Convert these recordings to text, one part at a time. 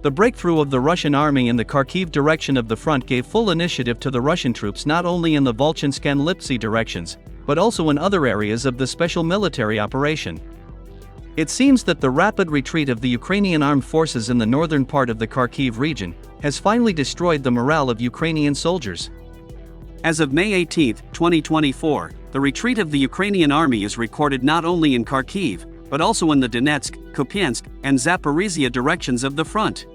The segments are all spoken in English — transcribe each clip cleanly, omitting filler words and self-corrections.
The breakthrough of the Russian army in the Kharkiv direction of the front gave full initiative to the Russian troops not only in the Volchansk and Liptsy directions, but also in other areas of the special military operation. It seems that the rapid retreat of the Ukrainian Armed Forces in the northern part of the Kharkiv region has finally destroyed the morale of Ukrainian soldiers. As of May 18, 2024, the retreat of the Ukrainian army is recorded not only in Kharkiv, but also in the Donetsk, Kupyansk, and Zaporizhia directions of the front.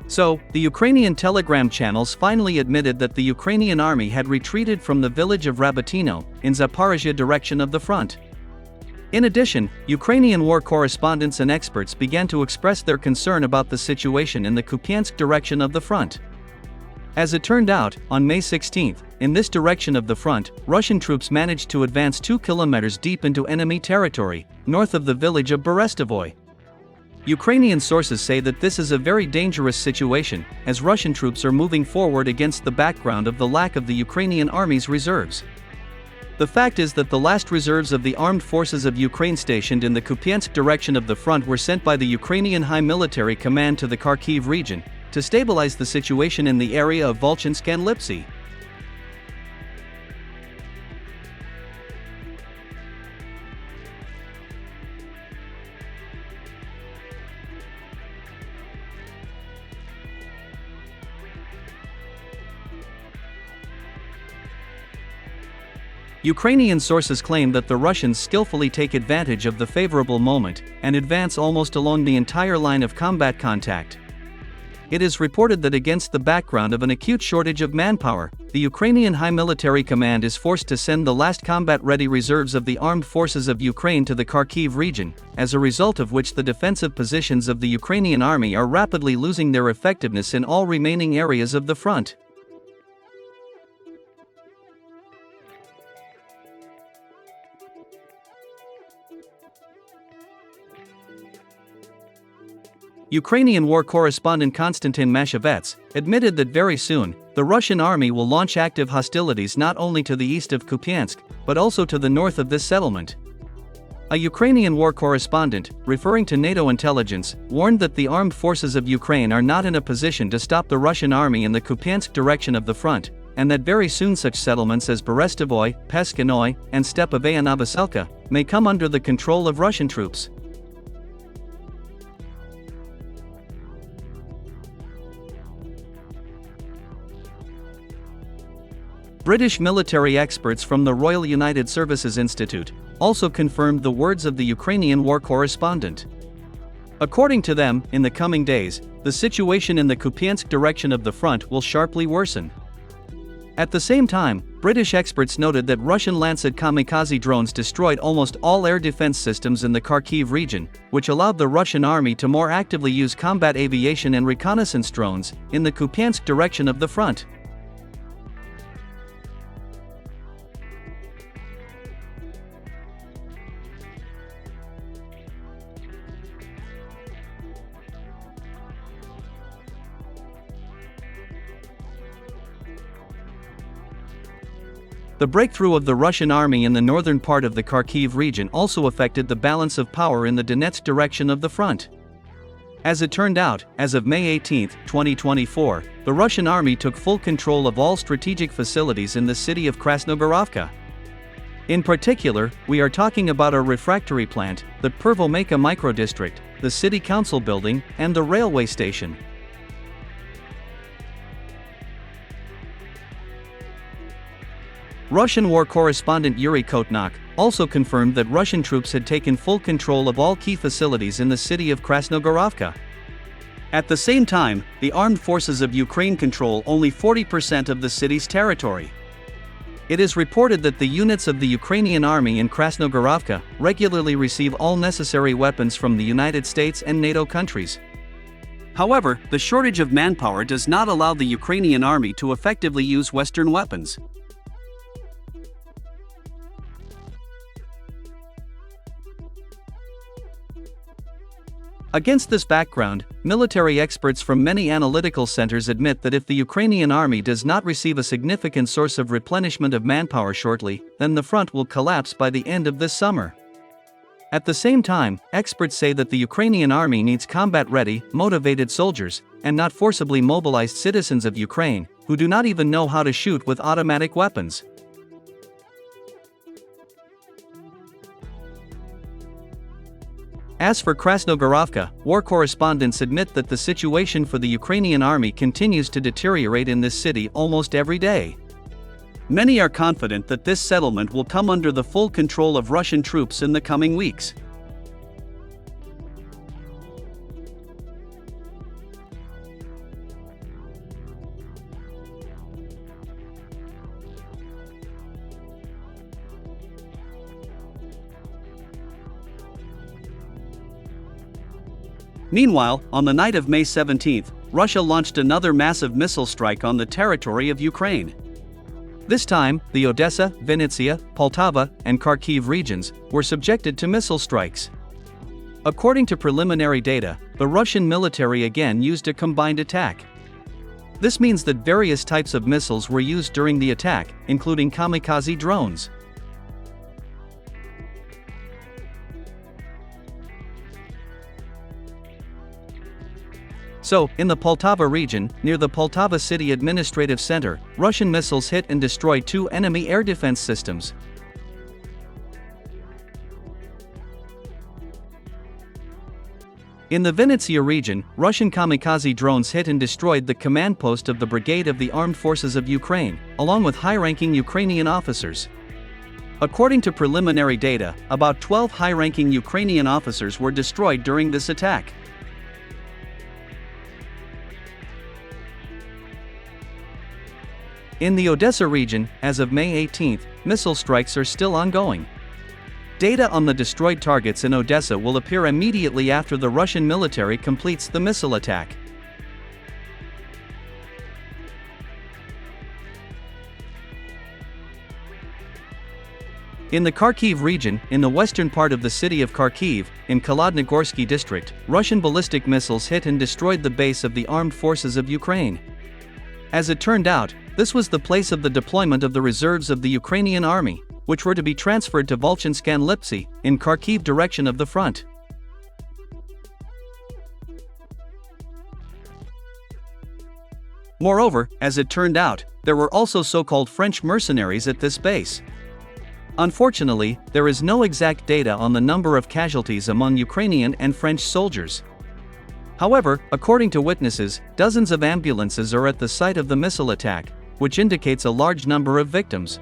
So, the Ukrainian telegram channels finally admitted that the Ukrainian army had retreated from the village of Rabotino, in Zaporizhia direction of the front. In addition, Ukrainian war correspondents and experts began to express their concern about the situation in the Kupyansk direction of the front. As it turned out, on May 16, in this direction of the front, Russian troops managed to advance 2 kilometers deep into enemy territory, north of the village of Berestovoy. Ukrainian sources say that this is a very dangerous situation, as Russian troops are moving forward against the background of the lack of the Ukrainian army's reserves. The fact is that the last reserves of the armed forces of Ukraine stationed in the Kupyansk direction of the front were sent by the Ukrainian High Military Command to the Kharkiv region, to stabilize the situation in the area of Volchansk and Liptsy. Ukrainian sources claim that the Russians skillfully take advantage of the favorable moment and advance almost along the entire line of combat contact. It is reported that against the background of an acute shortage of manpower, the Ukrainian High Military Command is forced to send the last combat-ready reserves of the armed forces of Ukraine to the Kharkiv region, as a result of which the defensive positions of the Ukrainian army are rapidly losing their effectiveness in all remaining areas of the front. Ukrainian war correspondent Konstantin Mashevets admitted that very soon, the Russian army will launch active hostilities not only to the east of Kupyansk, but also to the north of this settlement. A Ukrainian war correspondent, referring to NATO intelligence, warned that the armed forces of Ukraine are not in a position to stop the Russian army in the Kupyansk direction of the front, and that very soon such settlements as Berestovoy, Peskinoy, and Stepavaya Novoselka may come under the control of Russian troops. British military experts from the Royal United Services Institute also confirmed the words of the Ukrainian war correspondent. According to them, in the coming days, the situation in the Kupyansk direction of the front will sharply worsen. At the same time, British experts noted that Russian Lancet kamikaze drones destroyed almost all air defense systems in the Kharkiv region, which allowed the Russian army to more actively use combat aviation and reconnaissance drones in the Kupyansk direction of the front. The breakthrough of the Russian army in the northern part of the Kharkiv region also affected the balance of power in the Donetsk direction of the front. As it turned out, as of May 18, 2024, the Russian army took full control of all strategic facilities in the city of Krasnogorovka. In particular, we are talking about a refractory plant, the Pervomeyka microdistrict, the city council building, and the railway station. Russian war correspondent Yuri Kotnak also confirmed that Russian troops had taken full control of all key facilities in the city of Krasnogorovka. At the same time, the armed forces of Ukraine control only 40% of the city's territory. It is reported that the units of the Ukrainian army in Krasnogorovka regularly receive all necessary weapons from the United States and NATO countries. However, the shortage of manpower does not allow the Ukrainian army to effectively use Western weapons. Against this background, military experts from many analytical centers admit that if the Ukrainian army does not receive a significant source of replenishment of manpower shortly, then the front will collapse by the end of this summer. At the same time, experts say that the Ukrainian army needs combat-ready, motivated soldiers, and not forcibly mobilized citizens of Ukraine, who do not even know how to shoot with automatic weapons. As for Krasnogorovka, war correspondents admit that the situation for the Ukrainian army continues to deteriorate in this city almost every day. Many are confident that this settlement will come under the full control of Russian troops in the coming weeks. Meanwhile, on the night of May 17, Russia launched another massive missile strike on the territory of Ukraine. This time, the Odessa, Vinnytsia, Poltava, and Kharkiv regions were subjected to missile strikes. According to preliminary data, the Russian military again used a combined attack. This means that various types of missiles were used during the attack, including kamikaze drones. So, in the Poltava region, near the Poltava City Administrative Center, Russian missiles hit and destroyed 2 enemy air defense systems. In the Vinnytsia region, Russian kamikaze drones hit and destroyed the command post of the Brigade of the Armed Forces of Ukraine, along with high-ranking Ukrainian officers. According to preliminary data, about 12 high-ranking Ukrainian officers were destroyed during this attack. In the Odessa region, as of May 18, missile strikes are still ongoing. Data on the destroyed targets in Odessa will appear immediately after the Russian military completes the missile attack. In the Kharkiv region, in the western part of the city of Kharkiv, in Kholodnogorsky district, Russian ballistic missiles hit and destroyed the base of the armed forces of Ukraine. As it turned out, this was the place of the deployment of the reserves of the Ukrainian army, which were to be transferred to Volchansk and Liptsy, in Kharkiv direction of the front. Moreover, as it turned out, there were also so-called French mercenaries at this base. Unfortunately, there is no exact data on the number of casualties among Ukrainian and French soldiers. However, according to witnesses, dozens of ambulances are at the site of the missile attack, which indicates a large number of victims.